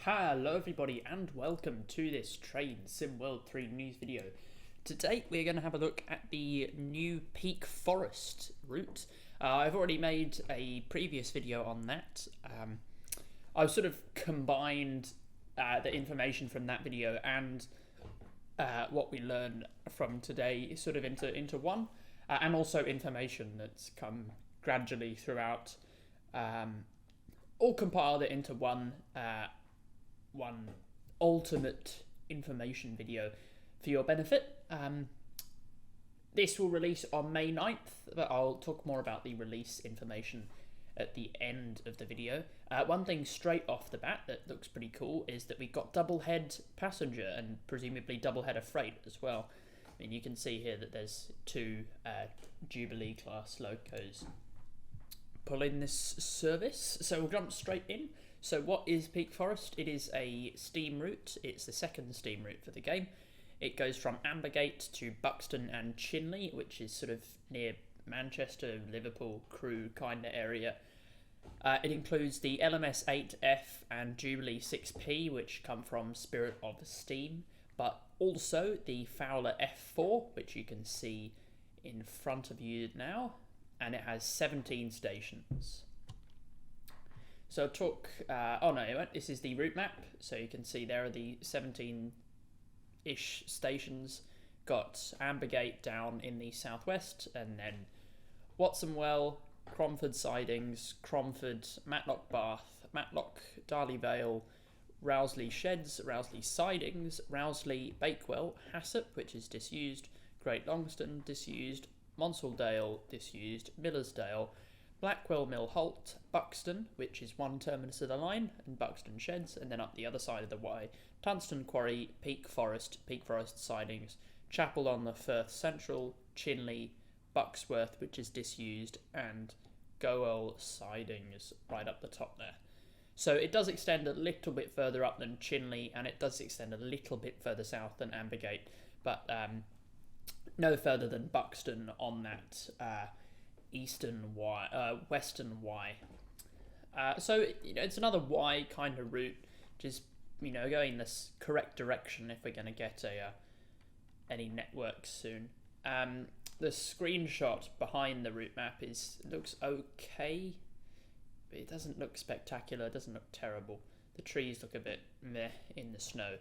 Hello everybody and welcome to this Train Sim World 3 news video. Today we're going to have a look at the new Peak Forest route. I've already made a previous video on that. I've sort of combined the information from that video and what we learned from today sort of into one, and also information that's come gradually throughout, all compiled it into one ultimate information video for your benefit. This will release on May 9th, but I'll talk more about the release information at the end of the video. One thing straight off the bat that looks pretty cool is that we got double head passenger and presumably double header freight as well. I mean, you can see here that there's two Jubilee class Locos pulling this service, so we'll jump straight in. So what is Peak Forest? It is a steam route. It's the second steam route for the game. It goes from Ambergate to Buxton and Chinley, which is sort of near Manchester, Liverpool, Crewe kind of area. It includes the LMS 8F and Jubilee 6P, which come from Spirit of Steam, but also the Fowler F4, which you can see in front of you now, and it has 17 stations. So this is the route map. So you can see there are the 17-ish stations. Got Ambergate down in the southwest, and then Watsonwell, Cromford Sidings, Cromford, Matlock Bath, Matlock, Darley Vale, Rowsley Sheds, Rowsley Sidings, Rowsley Bakewell, Hassop, which is disused, Great Longston, disused, Monsaldale, disused, Millersdale, Blackwell Mill Holt, Buxton, which is one terminus of the line, and Buxton Sheds, and then up the other side of the Y, Tunstall Quarry, Peak Forest Sidings, Chapel on the Firth Central, Chinley, Buxworth, which is disused, and Goel Sidings right up the top there. So it does extend a little bit further up than Chinley, and it does extend a little bit further south than Ambergate, but no further than Buxton on that western Y. So it's another Y kind of route, just going this correct direction if we're going to get any networks soon. The screenshot behind the route map looks okay, but it doesn't look spectacular. It doesn't look terrible. The trees look a bit meh in the snow.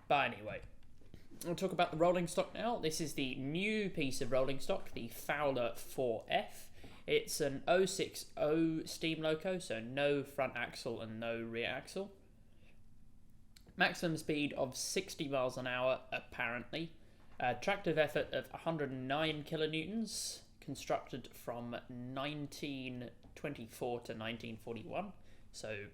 But anyway, we'll talk about the rolling stock now. This is the new piece of rolling stock, the Fowler 4F. It's an 060 steam loco, so no front axle and no rear axle. Maximum speed of 60 miles an hour, apparently. Tractive effort of 109 kilonewtons, constructed from 1924 to 1941. So,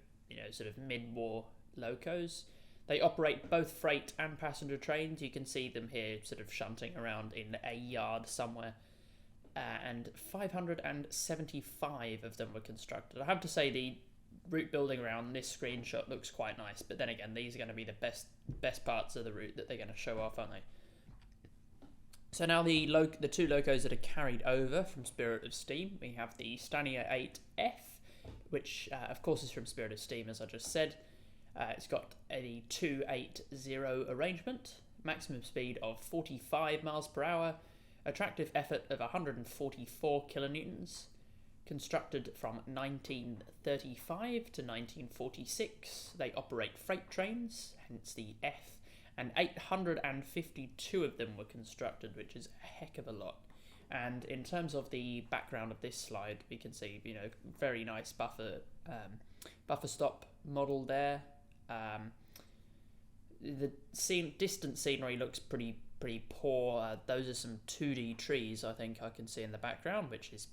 sort of mid-war locos. They operate both freight and passenger trains. You can see them here sort of shunting around in a yard somewhere. And 575 of them were constructed. I have to say the route building around this screenshot looks quite nice. But then again, these are going to be the best parts of the route that they're going to show off, aren't they? So now the two locos that are carried over from Spirit of Steam. We have the Stanier 8F, which of course is from Spirit of Steam, as I just said. It's got a 280 arrangement, maximum speed of 45 miles per hour, attractive effort of 144 kilonewtons, constructed from 1935 to 1946. They operate freight trains, hence the F, and 852 of them were constructed, which is a heck of a lot. And in terms of the background of this slide, we can see, very nice buffer stop model there. The distant scenery looks pretty poor. Those are some 2D trees I think I can see in the background, which is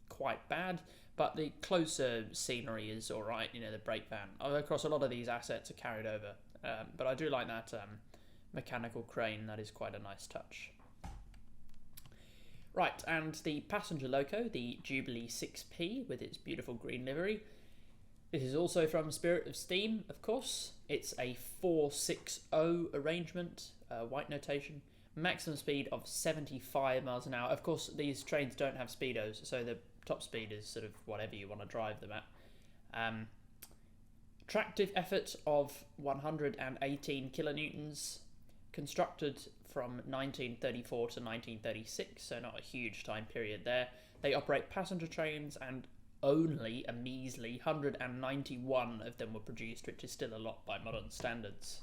quite bad, but the closer scenery is alright. The brake van across a lot of these assets are carried over, but I do like that mechanical crane. That is quite a nice touch. Right, and the passenger loco, the Jubilee 6P with its beautiful green livery. This is also from Spirit of Steam, of course. It's a 460 arrangement, white notation. Maximum speed of 75 miles an hour. Of course, these trains don't have speedos, so the top speed is sort of whatever you want to drive them at. tractive effort of 118 kilonewtons, constructed from 1934 to 1936, so not a huge time period there. They operate passenger trains, and only a measly 191 of them were produced, which is still a lot by modern standards.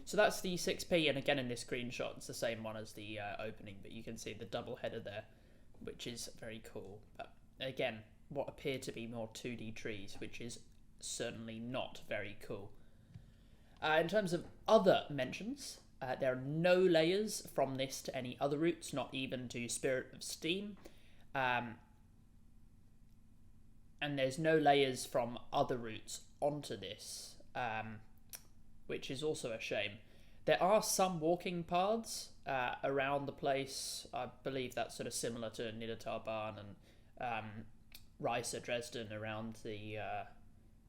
So that's the 6P, and again in this screenshot it's the same one as the opening, but you can see the double header there, which is very cool. But again, what appear to be more 2D trees, which is certainly not very cool. In terms of other mentions, there are no layers from this to any other routes, not even to Spirit of Steam. And there's no layers from other routes onto this, which is also a shame. There are some walking paths around the place. I believe that's sort of similar to Niedertalbahn and Reiser Dresden around the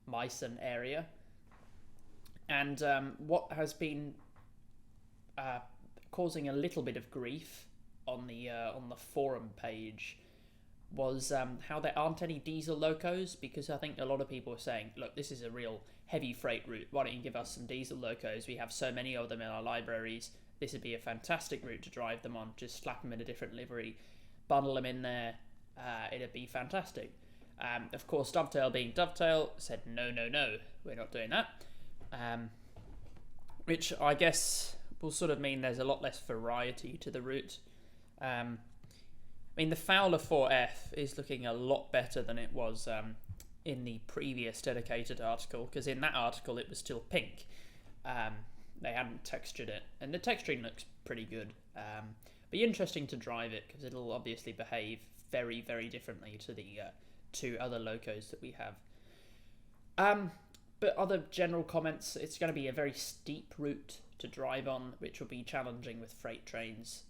Meissen area. And what has been causing a little bit of grief on the forum page was how there aren't any diesel locos, because I think a lot of people are saying, look, this is a real heavy freight route, why don't you give us some diesel locos? We have so many of them in our libraries. This would be a fantastic route to drive them on. Just slap them in a different livery, bundle them in there, it'd be fantastic. Of course, Dovetail being Dovetail said no, we're not doing that, which I guess will sort of mean there's a lot less variety to the route. I mean, the Fowler 4F is looking a lot better than it was in the previous dedicated article, because in that article it was still pink. They hadn't textured it, and the texturing looks pretty good. Be interesting to drive it, because it'll obviously behave very, very differently to the two other locos that we have. But other general comments, it's going to be a very steep route to drive on, which will be challenging with freight trains.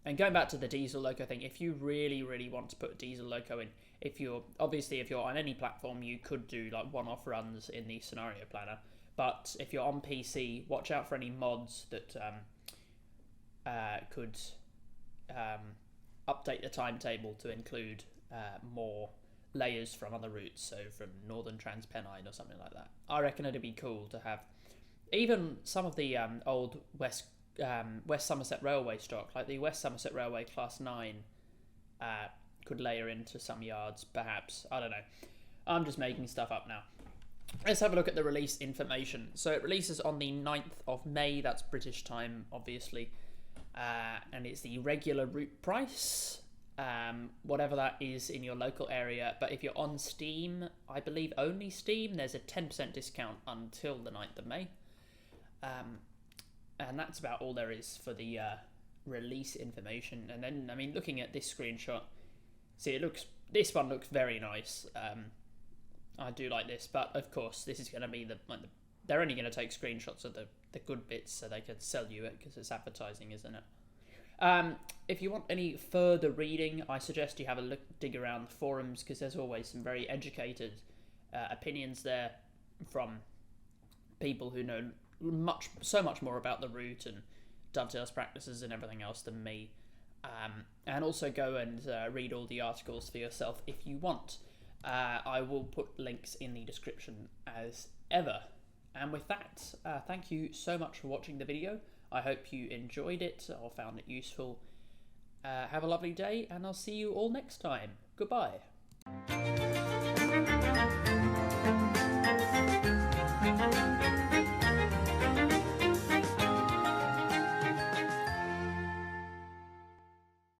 And going back to the diesel loco thing, if you really, really want to put a diesel loco in, if you're on any platform, you could do like one-off runs in the scenario planner. But if you're on PC, watch out for any mods that could update the timetable to include more layers from other routes, so from Northern Transpennine or something like that. I reckon it'd be cool to have even some of the old West Somerset Railway stock, like the West Somerset Railway Class 9, could layer into some yards, perhaps. I don't know. I'm just making stuff up now. Let's have a look at the release information. So it releases on the 9th of May, that's British time, obviously. And it's the regular route price, whatever that is in your local area. But if you're on Steam, I believe only Steam, there's a 10% discount until the 9th of May. And that's about all there is for the release information. And then, I mean, looking at this screenshot, see, this one looks very nice. I do like this, but of course, this is going to be they're only going to take screenshots of the good bits so they can sell you it, because it's advertising, isn't it? If you want any further reading, I suggest you have a dig around the forums, because there's always some very educated opinions there from people who know so much more about the route and Dovetail's practices and everything else than me. And also go and read all the articles for yourself if you want. I will put links in the description as ever. And with that, thank you so much for watching the video. I hope you enjoyed it or found it useful. Have a lovely day, and I'll see you all next time. Goodbye.